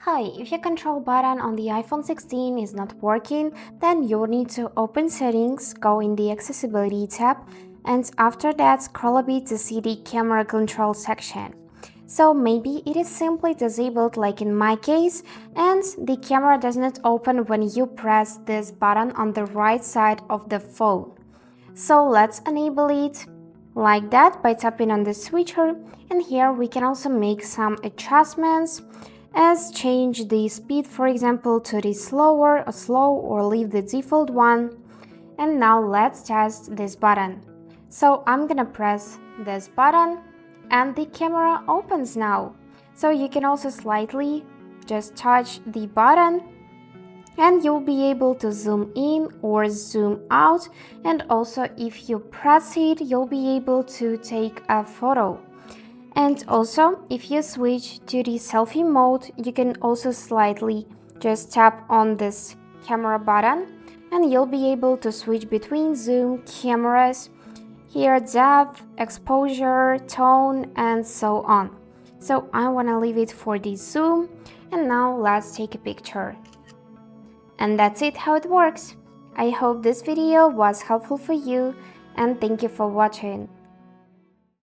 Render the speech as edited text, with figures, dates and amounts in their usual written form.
Hi, if your control button on the iPhone 16 is not working, then you'll need to open Settings, go in the Accessibility tab, and after that scroll a bit to see the Camera Control section. So maybe it is simply disabled like in my case, and the camera does not open when you press this button on the right side of the phone. So let's enable it like that by tapping on the switcher, and here we can also make some adjustments as change the speed, for example, to the slow or leave the default one. And now let's test this button. So I'm gonna press this button and the camera opens now. So you can also slightly just touch the button and you'll be able to zoom in or zoom out, and also if you press it you'll be able to take a photo. And also, if you switch to the selfie mode, you can also slightly just tap on this camera button and you'll be able to switch between zoom, cameras, here depth, exposure, tone, and so on. So I want to leave it for the zoom, and now let's take a picture. And that's it how it works. I hope this video was helpful for you, and thank you for watching.